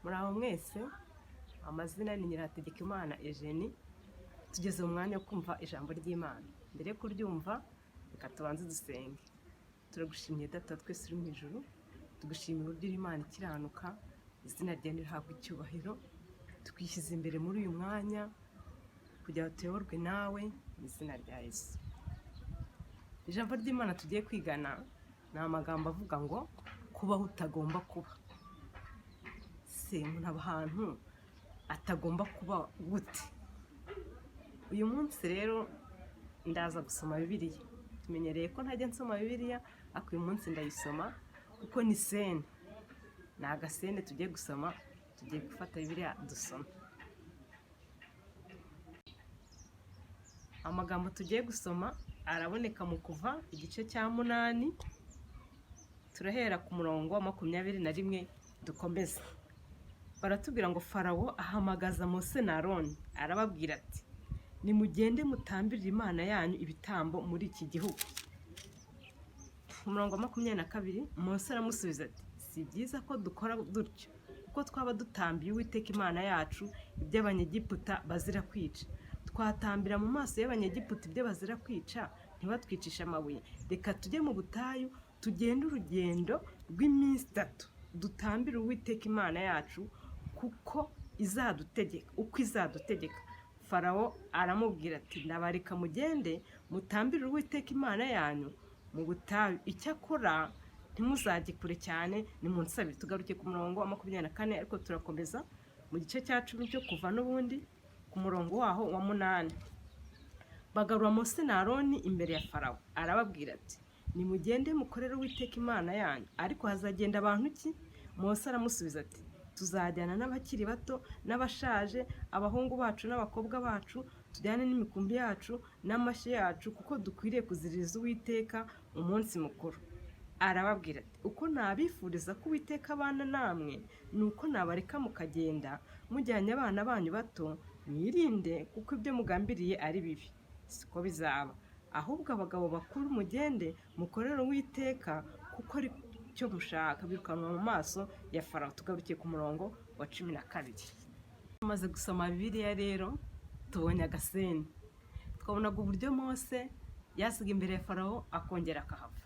Muraho mwese, amazina ni Nyirahategekimana Eugenie. Tugeze mu mwanya wo kumva ijambo ry'Imana. Mbere yo kuryumva, reka tubanze dusenge. Turagushimiye Data twese uri mu ijuru, tugushimira uburyo Imana ikiranuka, izina ryawe nirihabwe icyubahiro. Twishyize imbere muri uyu mwanya kugira ngo tuyoborwe nawe mu izina rya Yesu. Ijambo ry'Imana tugiye kwigana ni amagambo avuga ngo kubaho utagomba kuba. Se umuntu aba ahantu atagomba kuba gute? Uyu munsi rero ndaza gusoma Bibiliya. Tumenyereye ko ntajya nsoma Bibiliya, ariko uyu munsi ndayisoma kuko ni sene. Ni agasene tugiye gusoma, tugiye gufata Bibiliya dusoma. Amagambo tugiye gusoma araboneka mu Kuva igice cya 8, turahera ku murongo wa 21 dukomeza. Baratubwira ngo Farawo ahamagaza Mose na Aroni, arababwira ati nimugende mutambirire Imana yanyu ibitambo muri iki gihugu. Umurongo wa 22 Mose aramusubiza ati si byiza ko dukora dutyo, kuko twaba dutambiye Uwiteka Imana yacu ibyo Abanyegiputa bazira kwica. Twatambira mu maso y'Abanyegiputa ibyo bazira kwica, ntibatwicisha amabuye. Reka tujye mu butayu, tugende urugendo rw'iminsi 3, dutambire Uwiteka Imana yacu kuko izadutegeka, uko izadutegeka. Farawo aramubwira ati ndabareka mugende mutambire Uwiteka Imana yanyu mu butayu, icyakora ntimuzajye kure cyane, nimunsabire. Tugaruke ku murongo wa 24, ariko turakomeza mu gice cya 10 cyo Kuva n'ubundi ku murongo waho wa 8. Bagarura Mose na Aroni imbere ya Farawo, arababwira ati nimugende mukorere Uwiteka Imana yanyu. Ariko hazagenda abantu ki? Mose aramusubiza ati tuzajyana n'abakiri bato n'abashaje, abahungu bacu n'abakobwa bacu, tujyane n'imikumbi yacu n'amashyi yacu, kuko dukwiriye kuziririza Uwiteka umunsi mukuru. Arababwira ati uko nabifuriza ko Uwiteka abana namwe, ni uko nabareka mukagenda mujyanye abana banyu bato. Mwirinde, kuko ibyo mugambiriye ari bibi, siko bizaba. Ahubwo abagabo bakuru mugende mukorere Uwiteka, kuko ari cyo mushaka. Birukanwa mu maso ya Farawo. Tugarukiye ku murongo wa 12. Tumaze gusoma Bibiliya rero tubonye agasene. Twabonaga uburyo Mose yasiga imbere ya Farawo akongera akahava.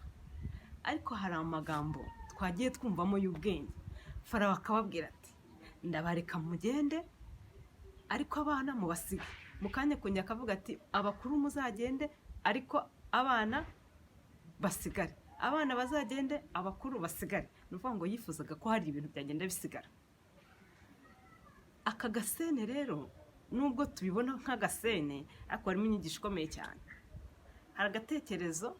Ariko hari amagambo twagiye twumvamo y'ubwenge. Farawo akababwira ati ndabareka mugende, ariko abana mubasiga. Mukanya kongera akavuga ati abakuru muzagende, ariko abana basigare. Abana bazagende, abakuru basigare. Ni ukuvuga ngo yifuzaga ko hari ibintu byagenda bisigara. Aka gasene rero nubwo tubibona nk'agasene, ariko harimo inyigisho ikomeye cyane. Hari agatekerezo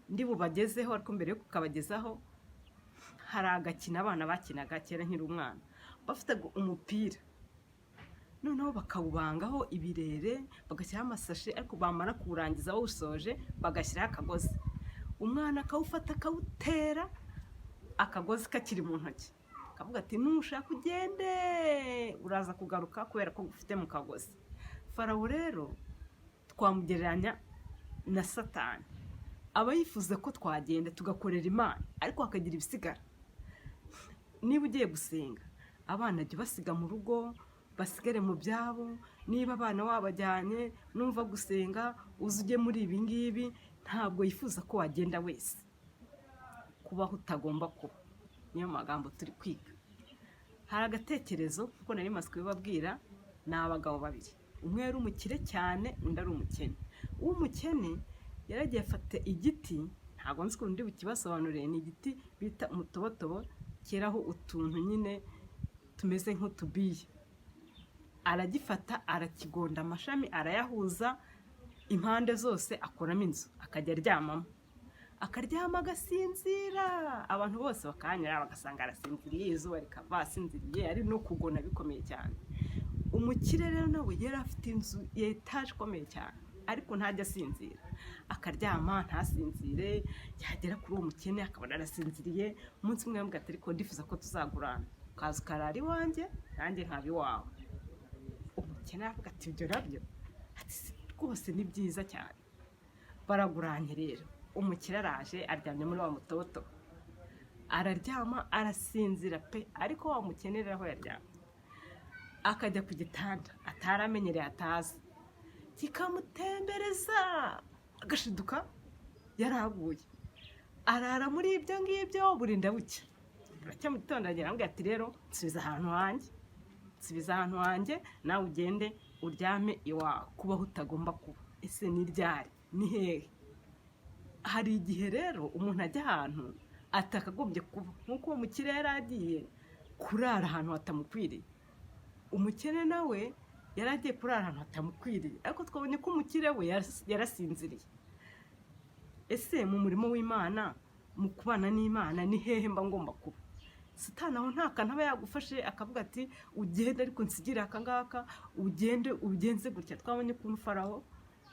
ndi bubagezeho, ariko mbere yo kukabagezaho hari agakina abana bakinaga kera nkiri umwana. Bafitaga umupira, noneho bakawubangaho ibirere, bagashyiraho amasashe, ariko bamara kuwurangiza bawusoje bagashyiraho akagozi. Umwana akawufata akawutera, akagozi kakiri mu ntoki. Akavuga ati nushaka ugende uraza kugaruka kubera ko ufite mu kagozi. Farawo rero twamugereranya na Satani. Aba yifuza ko twagenda tugakorera Imana, ariko hakagira ibisigara. Niba ugiye gusenga, abana jya basiga mu rugo, basigare mu byabo. Niba abana wabajyanye numva gusenga, uze muri ibi ngibi. Ntabwo yifuza ko wagenda wese. Kubaho utagomba kuba, niyo magambo turi kwiga. Hari agatekerezo kuko nari maze kubibabwira, ni abagabo babiri. Umwe yari umukire cyane, undi ari umukene. Uw'umukene yaragiye afata igiti, ntabwo nzi ko ndi bukibasobanurire. Ni igiti bita umutobotobo, keraho utuntu nyine tumeze nk'utubiye. Aragifata, arakigonda amashami, arayahuza impande zose, akoramo inzu, akajya aryamamo. Akaryama agasinzira, abantu bose bakanyura bagasanga arasinziriye, izuba rikava asinziriye, ari no kugona bikomeye cyane. Umukire rero nawe yari afite inzu ya etaje ikomeye cyane, ariko ntajya asinzira. Akaryama ntasinzire, yagera kuri uwo mukene akabona arasinziriye. Umunsi umwe yambwira ati ariko ndifuza ko tuzagurana, ukaza ukarara iwanjye nanjye nkaba iwawe. Umukene aravuga ati ibyo nabyo, ati rwose ni byiza cyane. Baraguranye rero. Umukire araje aryamye muri wa mutoto, araryama arasinzira pe, ariko wamukenera aho yaryama akajya ku gitanda ataramenyereye atazi, kikamutembereza agashiduka yaraguye, arara muri ibyo ngibyo burinda bucya. Buracya mu gitondo arambwira ati rero nsubiza ahantu hanjye nawe ugende uryame iwawe, kubaho utagomba kuba. Ese ni ryari? Ni hehe? Hari igihe rero umuntu ajya ahantu atakagombye kuba, nk'uko uwo mukire yari agiye kurara ahantu hatamukwiriye. Umukene nawe yari agiye kurara ahantu hatamukwiriye, ariko twabonye ko umukire we yarasinziriye. Ese mu murimo w'Imana, mu kubana n'Imana, ni hehe mba ngomba kuba? Satani aho nta kantu aba yagufashe akavuga ati ugende ariko nsigire aka ngaka, ugende ubigenze gutya. Twabonye ukuntu Farawo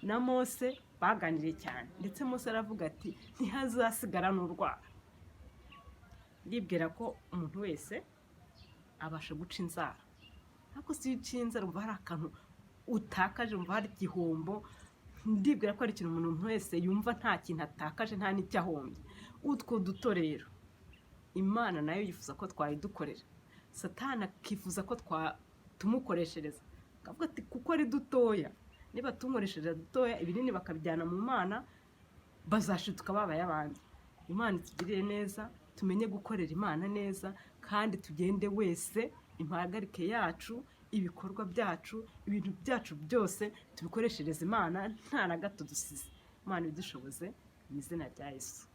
na Mose baganiriye cyane, ndetse Mose aravuga ati ntihazasigara n'urwara. Ndibwira ko umuntu wese abasha guca inzara, ariko si uca inzara umva hari akantu utakaje, umva hari igihombo. Ndibwira ko ari ikintu umuntu wese yumva nta kintu atakaje, nta n'icyo ahombye. Utwo duto rero Imana nayo yifuza ko twayidukorera, Satani akifuza ko tumukoreshereza, akavuga ati kuko ari dutoya, niba tumukoreshereza dutoya, ibinini bakabijyana mu Mana, bazashituka babaye abandi. Imana itugirire neza, tumenye gukorera Imana neza, kandi tugende wese impagarike yacu, ibikorwa byacu, ibintu byacu byose tubikoreshereze Imana, nta na gato dusize. Imana idushoboze mu izina rya Yesu.